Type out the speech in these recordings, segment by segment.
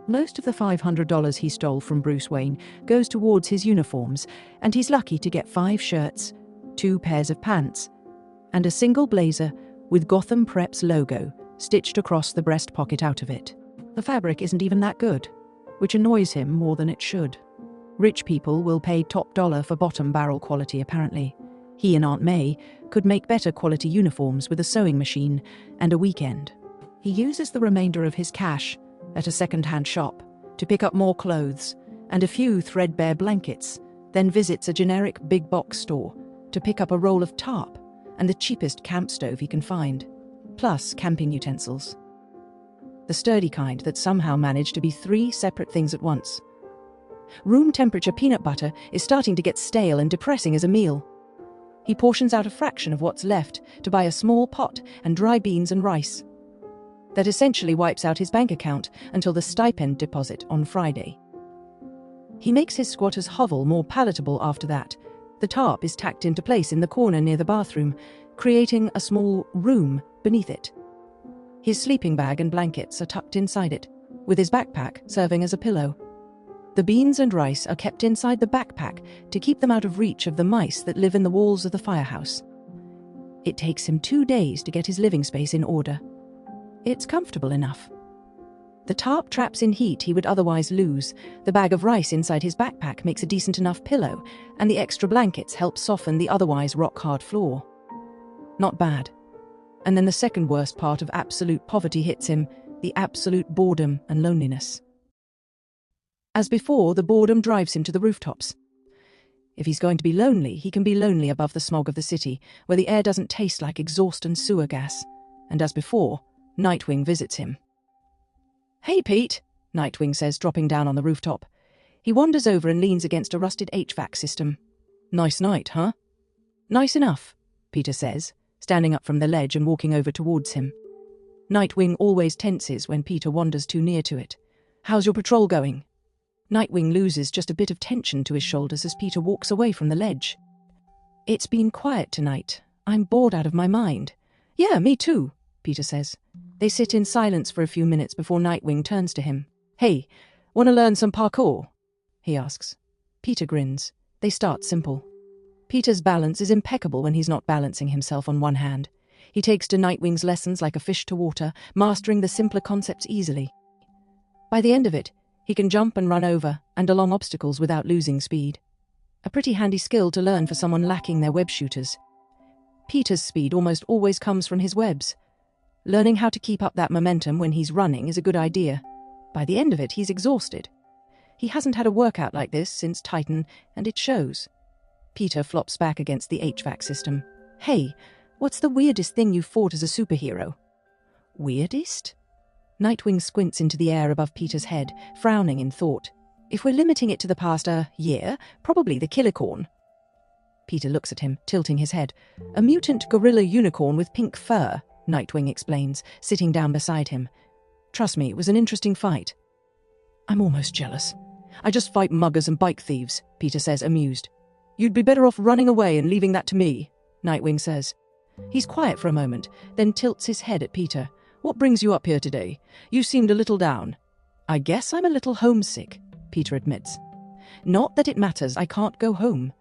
Most of the $500 he stole from Bruce Wayne goes towards his uniforms, and he's lucky to get 5 shirts, 2 pairs of pants, and a single blazer with Gotham Prep's logo stitched across the breast pocket out of it. The fabric isn't even that good, which annoys him more than it should. Rich people will pay top dollar for bottom barrel quality, apparently. He and Aunt May could make better quality uniforms with a sewing machine and a weekend. He uses the remainder of his cash at a second-hand shop to pick up more clothes and a few threadbare blankets, then visits a generic big box store to pick up a roll of tarp and the cheapest camp stove he can find, plus camping utensils. The sturdy kind that somehow manage to be 3 separate things at once. Room temperature peanut butter is starting to get stale and depressing as a meal. He portions out a fraction of what's left to buy a small pot and dry beans and rice. That essentially wipes out his bank account until the stipend deposit on Friday. He makes his squatter's hovel more palatable after that. The tarp is tacked into place in the corner near the bathroom, creating a small room beneath it. His sleeping bag and blankets are tucked inside it, with his backpack serving as a pillow. The beans and rice are kept inside the backpack to keep them out of reach of the mice that live in the walls of the firehouse. It takes him 2 days to get his living space in order. It's comfortable enough. The tarp traps in heat he would otherwise lose, the bag of rice inside his backpack makes a decent enough pillow, and the extra blankets help soften the otherwise rock-hard floor. Not bad. And then the second worst part of absolute poverty hits him, the absolute boredom and loneliness. As before, the boredom drives him to the rooftops. If he's going to be lonely, he can be lonely above the smog of the city, where the air doesn't taste like exhaust and sewer gas. And as before, Nightwing visits him. "Hey, Pete," Nightwing says, dropping down on the rooftop. He wanders over and leans against a rusted HVAC system. "Nice night, huh?" "Nice enough," Peter says, standing up from the ledge and walking over towards him. Nightwing always tenses when Peter wanders too near to it. "How's your patrol going?" Nightwing loses just a bit of tension to his shoulders as Peter walks away from the ledge. "It's been quiet tonight. I'm bored out of my mind." "Yeah, me too," Peter says. They sit in silence for a few minutes before Nightwing turns to him. "Hey, want to learn some parkour?" he asks. Peter grins. They start simple. Peter's balance is impeccable when he's not balancing himself on one hand. He takes to Nightwing's lessons like a fish to water, mastering the simpler concepts easily. By the end of it, he can jump and run over and along obstacles without losing speed. A pretty handy skill to learn for someone lacking their web shooters. Peter's speed almost always comes from his webs. Learning how to keep up that momentum when he's running is a good idea. By the end of it, he's exhausted. He hasn't had a workout like this since Titan, and it shows. Peter flops back against the HVAC system. "Hey, what's the weirdest thing you've fought as a superhero?" "Weirdest?" Nightwing squints into the air above Peter's head, frowning in thought. "If we're limiting it to the past year, probably the Killicorn." Peter looks at him, tilting his head. "A mutant gorilla unicorn with pink fur," Nightwing explains, sitting down beside him. "Trust me, it was an interesting fight." "I'm almost jealous. I just fight muggers and bike thieves," Peter says, amused. "You'd be better off running away and leaving that to me," Nightwing says. He's quiet for a moment, then tilts his head at Peter. "What brings you up here today? You seemed a little down." "I guess I'm a little homesick," Peter admits. "Not that it matters, I can't go home."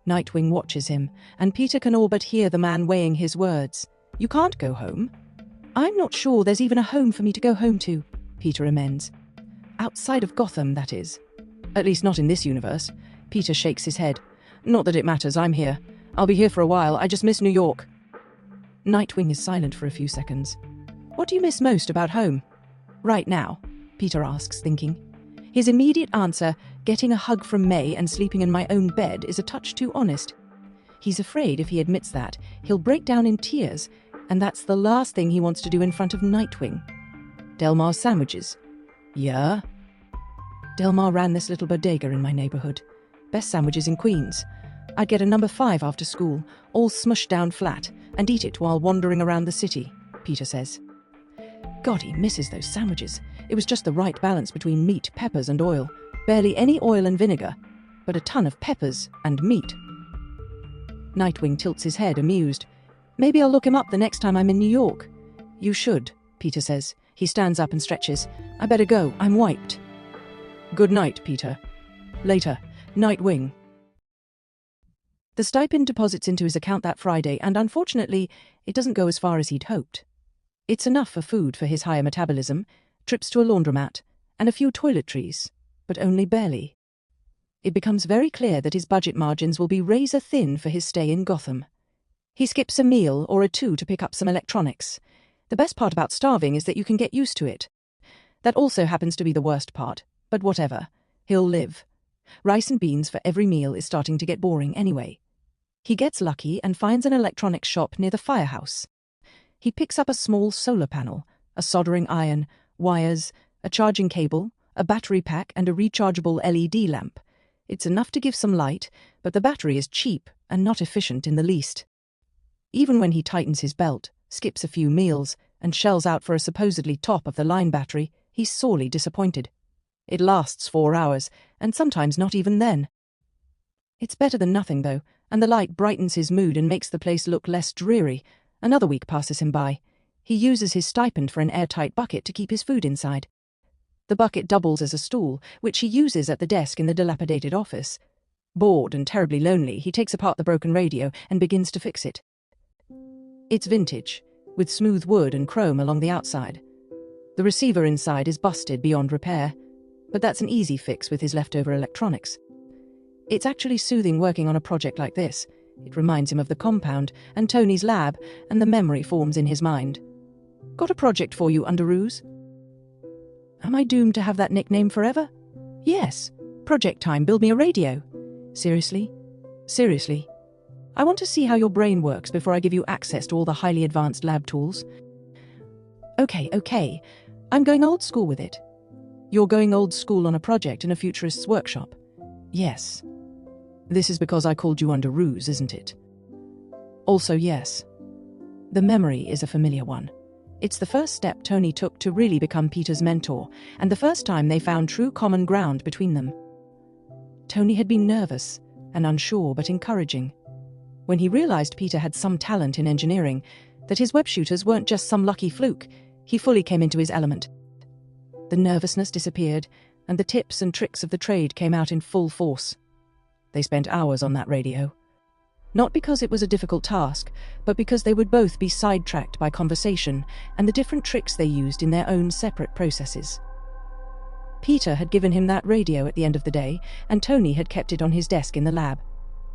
Nightwing watches him, and Peter can all but hear the man weighing his words. "You can't go home?" "I'm not sure there's even a home for me to go home to," Peter amends. "Outside of Gotham, that is. At least not in this universe." Peter shakes his head. "Not that it matters, I'm here. I'll be here for a while, I just miss New York." Nightwing is silent for a few seconds. "What do you miss most about home?" "Right now?" Peter asks, thinking. His immediate answer, getting a hug from May and sleeping in my own bed, is a touch too honest. He's afraid if he admits that, he'll break down in tears, and that's the last thing he wants to do in front of Nightwing. "Delmar's sandwiches." "Yeah?" "Delmar ran this little bodega in my neighborhood. Best sandwiches in Queens. I'd get a number 5 after school, all smushed down flat, and eat it while wandering around the city," Peter says. God, he misses those sandwiches. It was just the right balance between meat, peppers, and oil. Barely any oil and vinegar, but a ton of peppers and meat. Nightwing tilts his head, amused. "Maybe I'll look him up the next time I'm in New York." "You should," Peter says. He stands up and stretches. I better go, I'm wiped. Good night, Peter. Later, Nightwing. The stipend deposits into his account that Friday, and unfortunately, it doesn't go as far as he'd hoped. It's enough for food for his higher metabolism, trips to a laundromat, and a few toiletries, but only barely. It becomes very clear that his budget margins will be razor thin for his stay in Gotham. He skips a meal or two to pick up some electronics. The best part about starving is that you can get used to it. That also happens to be the worst part, but whatever. He'll live. Rice and beans for every meal is starting to get boring anyway. He gets lucky and finds an electronics shop near the firehouse. He picks up a small solar panel, a soldering iron, wires, a charging cable, a battery pack and a rechargeable LED lamp. It's enough to give some light, but the battery is cheap and not efficient in the least. Even when he tightens his belt, skips a few meals, and shells out for a supposedly top-of-the-line battery, he's sorely disappointed. It lasts 4 hours, and sometimes not even then. It's better than nothing, though, and the light brightens his mood and makes the place look less dreary. Another week passes him by. He uses his stipend for an airtight bucket to keep his food inside. The bucket doubles as a stool, which he uses at the desk in the dilapidated office. Bored and terribly lonely, he takes apart the broken radio and begins to fix it. It's vintage, with smooth wood and chrome along the outside. The receiver inside is busted beyond repair, but that's an easy fix with his leftover electronics. It's actually soothing working on a project like this. It reminds him of the compound and Tony's lab, and the memory forms in his mind. Got a project for you, Underoos? Am I doomed to have that nickname forever? Yes. Project time, build me a radio. Seriously? Seriously? I want to see how your brain works before I give you access to all the highly advanced lab tools. Okay. I'm going old school with it. You're going old school on a project in a futurist's workshop? Yes. This is because I called you Underoos, isn't it? Also, yes. The memory is a familiar one. It's the first step Tony took to really become Peter's mentor, and the first time they found true common ground between them. Tony had been nervous and unsure but encouraging. When he realized Peter had some talent in engineering, that his web shooters weren't just some lucky fluke, he fully came into his element. The nervousness disappeared, and the tips and tricks of the trade came out in full force. They spent hours on that radio. Not because it was a difficult task, but because they would both be sidetracked by conversation and the different tricks they used in their own separate processes. Peter had given him that radio at the end of the day, and Tony had kept it on his desk in the lab.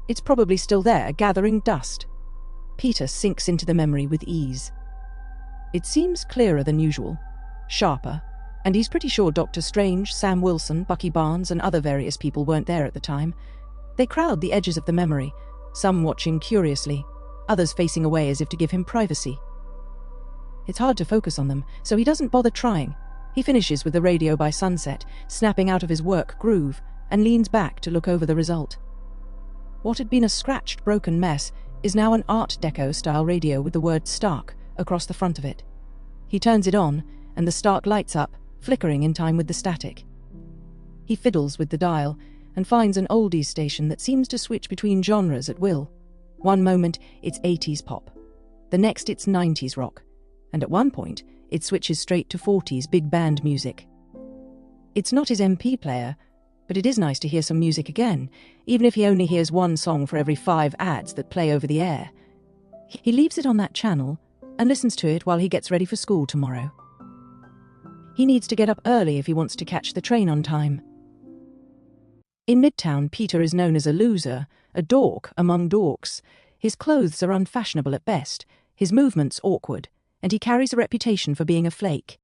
It's probably still there, gathering dust. Peter sinks into the memory with ease. It seems clearer than usual, sharper, and he's pretty sure Dr. Strange, Sam Wilson, Bucky Barnes, and other various people weren't there at the time. They crowd the edges of the memory, some watching curiously, others facing away as if to give him privacy. It's hard to focus on them, so he doesn't bother trying. He finishes with the radio by sunset, snapping out of his work groove, and leans back to look over the result. What had been a scratched, broken mess is now an Art Deco-style radio with the word Stark across the front of it. He turns it on, and the Stark lights up, flickering in time with the static. He fiddles with the dial and finds an oldies station that seems to switch between genres at will. One moment, it's 80s pop. The next, it's 90s rock. And at one point, it switches straight to 40s big band music. It's not his MP player, but it is nice to hear some music again, even if he only hears one song for every 5 ads that play over the air. He leaves it on that channel and listens to it while he gets ready for school tomorrow. He needs to get up early if he wants to catch the train on time. In Midtown, Peter is known as a loser, a dork among dorks. His clothes are unfashionable at best, his movements awkward, and he carries a reputation for being a flake.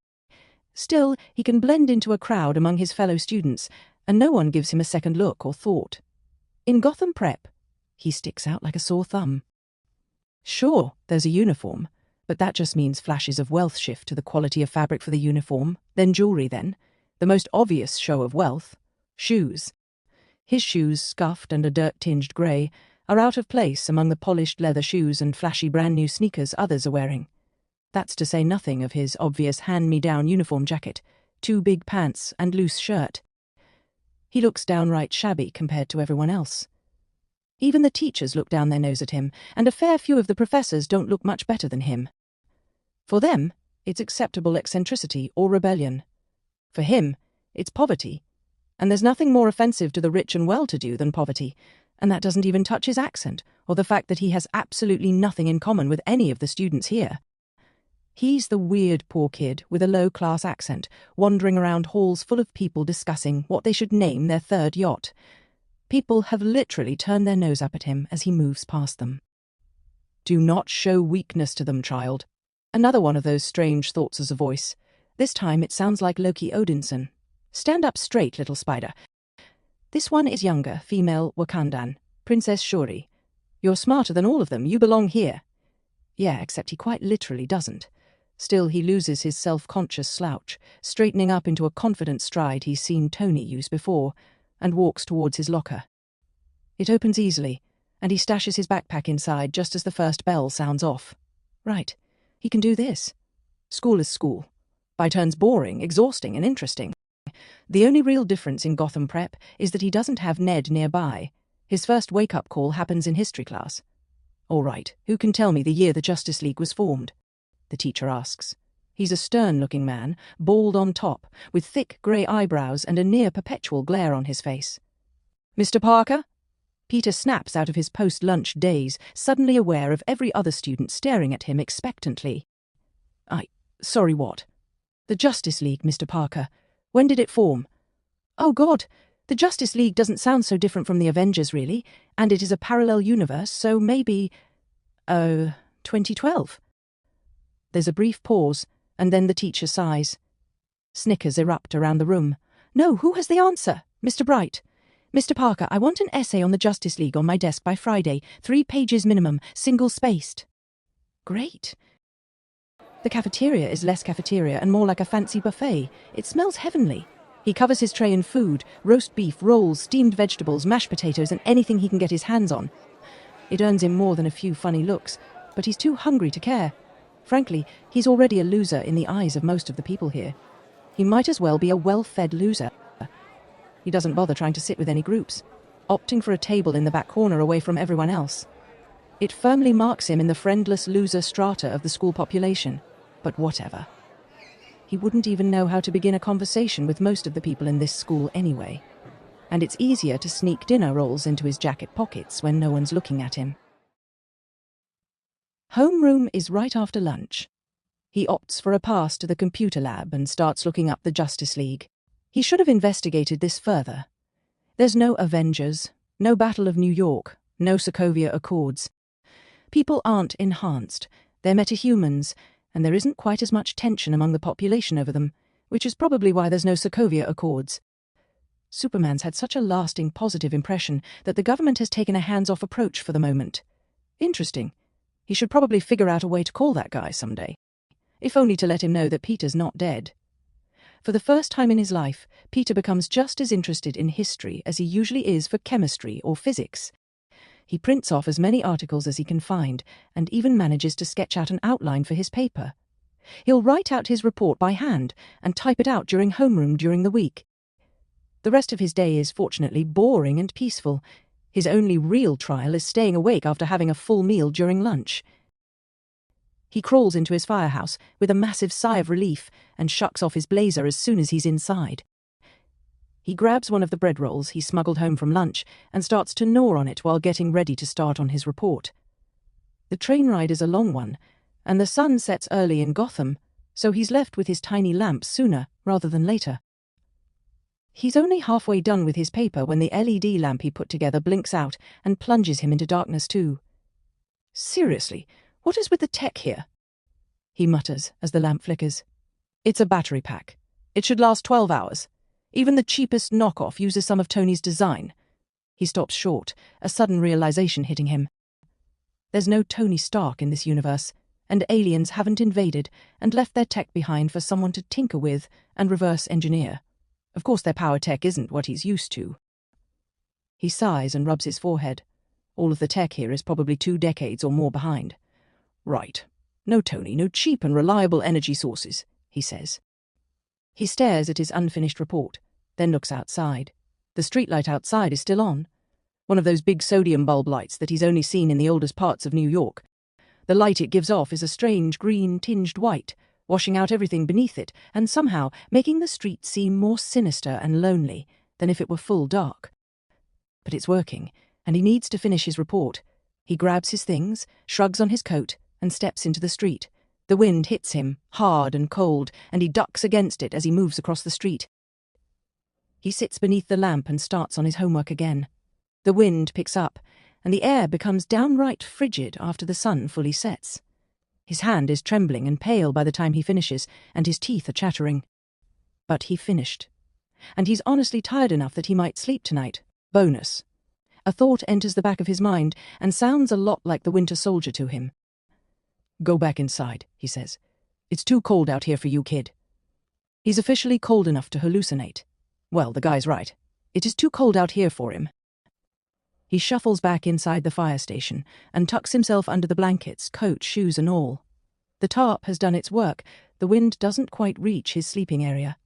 Still, he can blend into a crowd among his fellow students, and no one gives him a second look or thought. In Gotham Prep, he sticks out like a sore thumb. Sure, there's a uniform, but that just means flashes of wealth shift to the quality of fabric for the uniform, then jewelry then. The most obvious show of wealth, shoes. His shoes, scuffed and a dirt-tinged grey, are out of place among the polished leather shoes and flashy brand-new sneakers others are wearing. That's to say nothing of his obvious hand-me-down uniform jacket, 2 big pants and loose shirt. He looks downright shabby compared to everyone else. Even the teachers look down their nose at him, and a fair few of the professors don't look much better than him. For them, It's acceptable eccentricity or rebellion. For him, it's poverty. And there's nothing more offensive to the rich and well-to-do than poverty, and that doesn't even touch his accent or the fact that he has absolutely nothing in common with any of the students here. He's the weird poor kid with a low-class accent, wandering around halls full of people discussing what they should name their third yacht. People have literally turned their nose up at him as he moves past them. Do not show weakness to them, child. Another one of those strange thoughts as a voice. This time it sounds like Loki Odinson. Stand up straight, little spider. This one is younger, female Wakandan, Princess Shuri. You're smarter than all of them, you belong here. Yeah, except he quite literally doesn't. Still, he loses his self-conscious slouch, straightening up into a confident stride he's seen Tony use before, and walks towards his locker. It opens easily, and he stashes his backpack inside just as the first bell sounds off. Right, he can do this. School is school. By turns boring, exhausting, and interesting. The only real difference in Gotham Prep is that he doesn't have Ned nearby. His first wake-up call happens in history class. All right, who can tell me the year the Justice League was formed? The teacher asks. He's a stern-looking man, bald on top, with thick grey eyebrows and a near-perpetual glare on his face. Mr. Parker? Peter snaps out of his post-lunch daze, suddenly aware of every other student staring at him expectantly. Sorry, what? The Justice League, Mr. Parker. When did it form? Oh, God! The Justice League doesn't sound so different from the Avengers, really, and it is a parallel universe, so maybe... 2012. There's a brief pause, and then the teacher sighs. Snickers erupt around the room. No, who has the answer? Mr. Bright. Mr. Parker, I want an essay on the Justice League on my desk by Friday. 3 pages minimum, single-spaced. Great. The cafeteria is less cafeteria and more like a fancy buffet. It smells heavenly. He covers his tray in food, roast beef, rolls, steamed vegetables, mashed potatoes, and anything he can get his hands on. It earns him more than a few funny looks, but he's too hungry to care. Frankly, he's already a loser in the eyes of most of the people here. He might as well be a well-fed loser. He doesn't bother trying to sit with any groups, opting for a table in the back corner away from everyone else. It firmly marks him in the friendless loser strata of the school population, but whatever. He wouldn't even know how to begin a conversation with most of the people in this school anyway, and it's easier to sneak dinner rolls into his jacket pockets when no one's looking at him. Homeroom is right after lunch. He opts for a pass to the computer lab and starts looking up the Justice League. He should have investigated this further. There's no Avengers, no Battle of New York, no Sokovia Accords. People aren't enhanced, they're metahumans, and there isn't quite as much tension among the population over them, which is probably why there's no Sokovia Accords. Superman's had such a lasting positive impression that the government has taken a hands-off approach for the moment. Interesting. He should probably figure out a way to call that guy someday, if only to let him know that Peter's not dead. For the first time in his life, Peter becomes just as interested in history as he usually is for chemistry or physics. He prints off as many articles as he can find, and even manages to sketch out an outline for his paper. He'll write out his report by hand and type it out during homeroom during the week. The rest of his day is fortunately boring and peaceful. His only real trial is staying awake after having a full meal during lunch. He crawls into his firehouse with a massive sigh of relief and shucks off his blazer as soon as he's inside. He grabs one of the bread rolls he smuggled home from lunch and starts to gnaw on it while getting ready to start on his report. The train ride is a long one, and the sun sets early in Gotham, so he's left with his tiny lamp sooner rather than later. He's only halfway done with his paper when the LED lamp he put together blinks out and plunges him into darkness too. Seriously, what is with the tech here? He mutters as the lamp flickers. It's a battery pack. It should last 12 hours. Even the cheapest knockoff uses some of Tony's design. He stops short, a sudden realization hitting him. There's no Tony Stark in this universe, and aliens haven't invaded and left their tech behind for someone to tinker with and reverse engineer. Of course their power tech isn't what he's used to. He sighs and rubs his forehead. All of the tech here is probably 2 decades or more behind. Right. No Tony, no cheap and reliable energy sources, he says. He stares at his unfinished report, then looks outside. The streetlight outside is still on. One of those big sodium bulb lights that he's only seen in the oldest parts of New York. The light it gives off is a strange green-tinged white, washing out everything beneath it and somehow making the street seem more sinister and lonely than if it were full dark. But it's working, and he needs to finish his report. He grabs his things, shrugs on his coat, and steps into the street. The wind hits him, hard and cold, and he ducks against it as he moves across the street. He sits beneath the lamp and starts on his homework again. The wind picks up, and the air becomes downright frigid after the sun fully sets. His hand is trembling and pale by the time he finishes, and his teeth are chattering. But he finished. And he's honestly tired enough that he might sleep tonight. Bonus. A thought enters the back of his mind and sounds a lot like the Winter Soldier to him. "Go back inside," he says. "It's too cold out here for you, kid." He's officially cold enough to hallucinate. Well, the guy's right. It is too cold out here for him. He shuffles back inside the fire station and tucks himself under the blankets, coat, shoes and all. The tarp has done its work. The wind doesn't quite reach his sleeping area,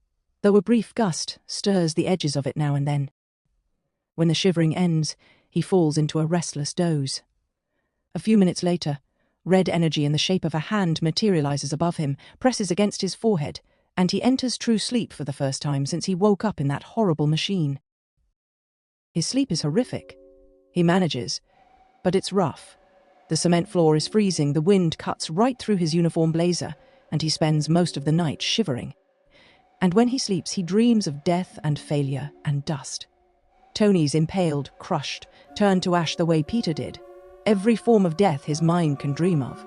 though a brief gust stirs the edges of it now and then. When the shivering ends, he falls into a restless doze. A few minutes later, red energy in the shape of a hand materializes above him, presses against his forehead, and he enters true sleep for the first time since he woke up in that horrible machine. His sleep is horrific. He manages, but it's rough. The cement floor is freezing, the wind cuts right through his uniform blazer, and he spends most of the night shivering. And when he sleeps, he dreams of death and failure and dust. Tony's impaled, crushed, turned to ash the way Peter did. Every form of death his mind can dream of.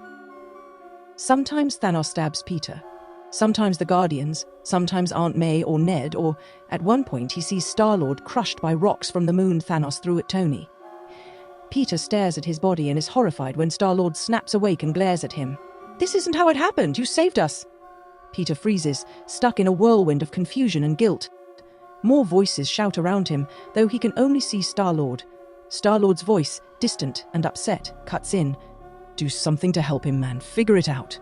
Sometimes Thanos stabs Peter. Sometimes the Guardians, sometimes Aunt May or Ned, or at one point he sees Star-Lord crushed by rocks from the moon Thanos threw at Tony. Peter stares at his body and is horrified when Star-Lord snaps awake and glares at him. "This isn't how it happened, you saved us!" Peter freezes, stuck in a whirlwind of confusion and guilt. More voices shout around him, though he can only see Star-Lord. Star-Lord's voice, distant and upset, cuts in. "Do something to help him, man. Figure it out."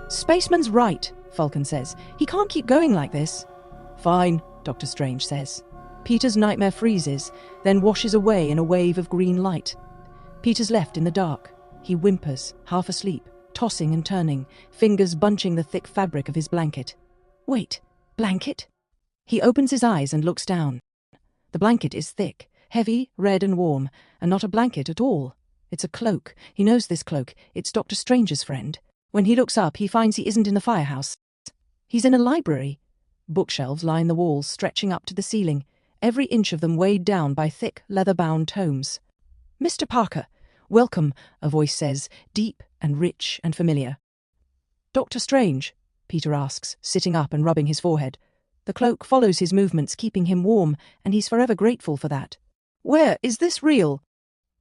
"Spaceman's right," Falcon says. "He can't keep going like this." "Fine," Doctor Strange says. Peter's nightmare freezes, then washes away in a wave of green light. Peter's left in the dark. He whimpers, half asleep, tossing and turning, fingers bunching the thick fabric of his blanket. Wait, blanket? He opens his eyes and looks down. The blanket is thick, heavy, red and warm, and not a blanket at all. It's a cloak. He knows this cloak. It's Doctor Strange's friend. When he looks up, he finds he isn't in the firehouse. He's in a library. Bookshelves line the walls, stretching up to the ceiling, every inch of them weighed down by thick, leather-bound tomes. "Mr. Parker, welcome," a voice says, deep and rich and familiar. "Doctor Strange?" Peter asks, sitting up and rubbing his forehead. The cloak follows his movements, keeping him warm, and he's forever grateful for that. "Where is this real?"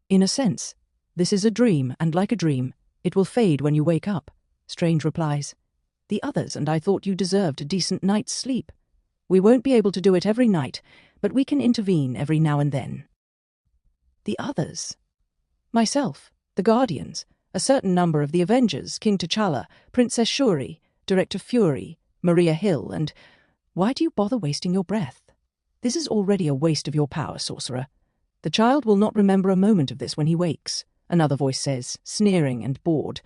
"In a sense. This is a dream, and like a dream, it will fade when you wake up," Strange replies. "The others and I thought you deserved a decent night's sleep. We won't be able to do it every night, but we can intervene every now and then." The others? Myself, the Guardians, a certain number of the Avengers, King T'Challa, Princess Shuri, Director Fury, Maria Hill, and... Why do you bother wasting your breath? This is already a waste of your power, sorcerer. The child will not remember a moment of this when he wakes, another voice says, sneering and bored.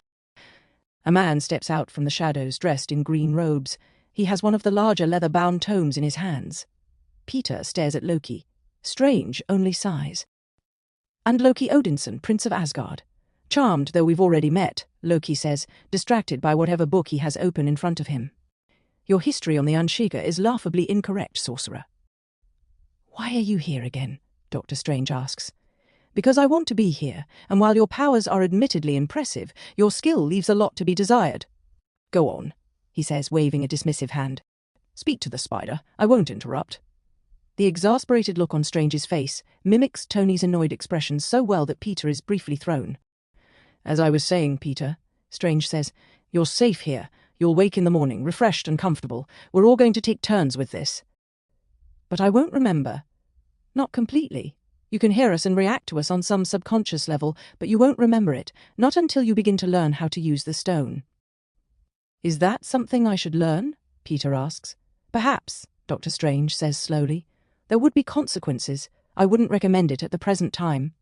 A man steps out from the shadows, dressed in green robes. He has one of the larger leather-bound tomes in his hands. Peter stares at Loki. Strange only sighs. "And Loki Odinson, Prince of Asgard. Charmed, though we've already met," Loki says, distracted by whatever book he has open in front of him. "Your history on the Unsheega is laughably incorrect, sorcerer." "Why are you here again?" Doctor Strange asks. "Because I want to be here, and while your powers are admittedly impressive, your skill leaves a lot to be desired." "Go on," he says, waving a dismissive hand. "Speak to the spider. I won't interrupt." The exasperated look on Strange's face mimics Tony's annoyed expression so well that Peter is briefly thrown. "As I was saying, Peter," Strange says, "you're safe here. You'll wake in the morning, refreshed and comfortable. We're all going to take turns with this." "But I won't remember." "Not completely. You can hear us and react to us on some subconscious level, but you won't remember it, not until you begin to learn how to use the stone." "Is that something I should learn?" Peter asks. "Perhaps," Doctor Strange says slowly. "There would be consequences. I wouldn't recommend it at the present time."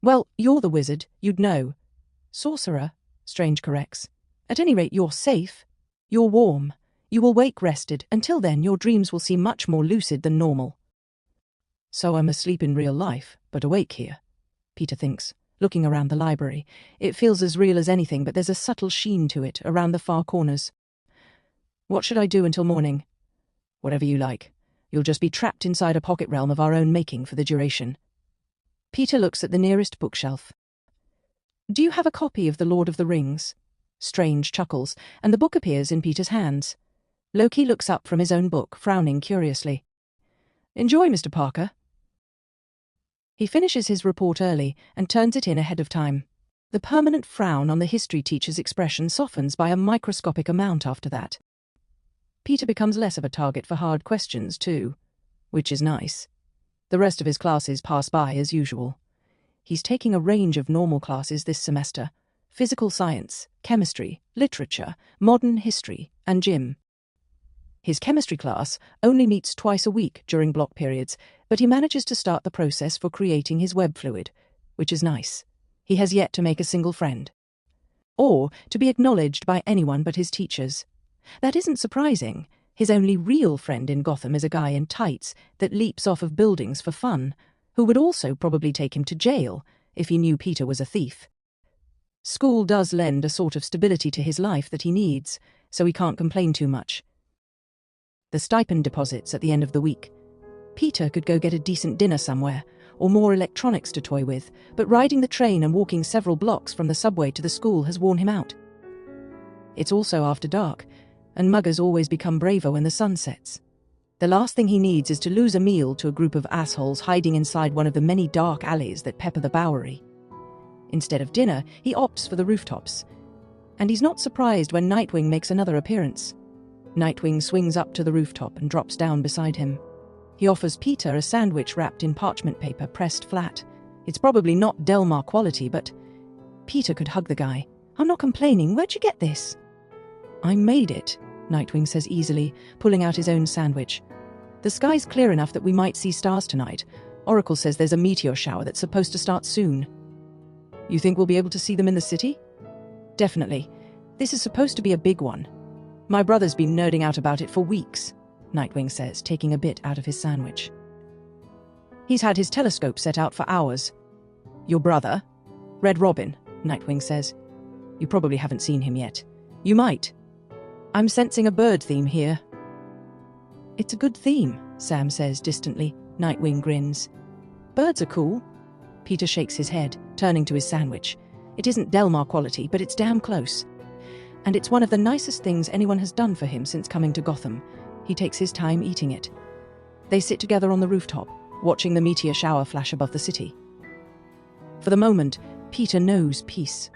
"Well, you're the wizard. You'd know." "Sorcerer," Strange corrects. "At any rate, you're safe." You're warm. You will wake rested. Until then, your dreams will seem much more lucid than normal. So I'm asleep in real life, but awake here, Peter thinks, looking around the library. It feels as real as anything, but there's a subtle sheen to it around the far corners. What should I do until morning? Whatever you like. You'll just be trapped inside a pocket realm of our own making for the duration. Peter looks at the nearest bookshelf. Do you have a copy of The Lord of the Rings? Strange chuckles, and the book appears in Peter's hands. Loki looks up from his own book, frowning curiously. Enjoy, Mr. Parker. He finishes his report early and turns it in ahead of time. The permanent frown on the history teacher's expression softens by a microscopic amount after that. Peter becomes less of a target for hard questions, too, which is nice. The rest of his classes pass by as usual. He's taking a range of normal classes this semester: physical science, chemistry, literature, modern history, and gym. His chemistry class only meets twice a week during block periods, but he manages to start the process for creating his web fluid, which is nice. He has yet to make a single friend, or to be acknowledged by anyone but his teachers. That isn't surprising. His only real friend in Gotham is a guy in tights that leaps off of buildings for fun, who would also probably take him to jail if he knew Peter was a thief. School does lend a sort of stability to his life that he needs, so he can't complain too much. The stipend deposits at the end of the week. Peter could go get a decent dinner somewhere, or more electronics to toy with, but riding the train and walking several blocks from the subway to the school has worn him out. It's also after dark, and muggers always become braver when the sun sets. The last thing he needs is to lose a meal to a group of assholes hiding inside one of the many dark alleys that pepper the Bowery. Instead of dinner, he opts for the rooftops. And he's not surprised when Nightwing makes another appearance. Nightwing swings up to the rooftop and drops down beside him. He offers Peter a sandwich wrapped in parchment paper pressed flat. It's probably not Delmar quality, but Peter could hug the guy. I'm not complaining. Where'd you get this? I made it, Nightwing says easily, pulling out his own sandwich. The sky's clear enough that we might see stars tonight. Oracle says there's a meteor shower that's supposed to start soon. You think we'll be able to see them in the city? Definitely. This is supposed to be a big one. My brother's been nerding out about it for weeks, Nightwing says, taking a bit out of his sandwich. He's had his telescope set out for hours. Your brother? Red Robin, Nightwing says. You probably haven't seen him yet. You might. I'm sensing a bird theme here. It's a good theme, Sam says distantly. Nightwing grins. Birds are cool. Peter shakes his head, turning to his sandwich. It isn't Delmar quality, but it's damn close. And it's one of the nicest things anyone has done for him since coming to Gotham. He takes his time eating it. They sit together on the rooftop, watching the meteor shower flash above the city. For the moment, Peter knows peace.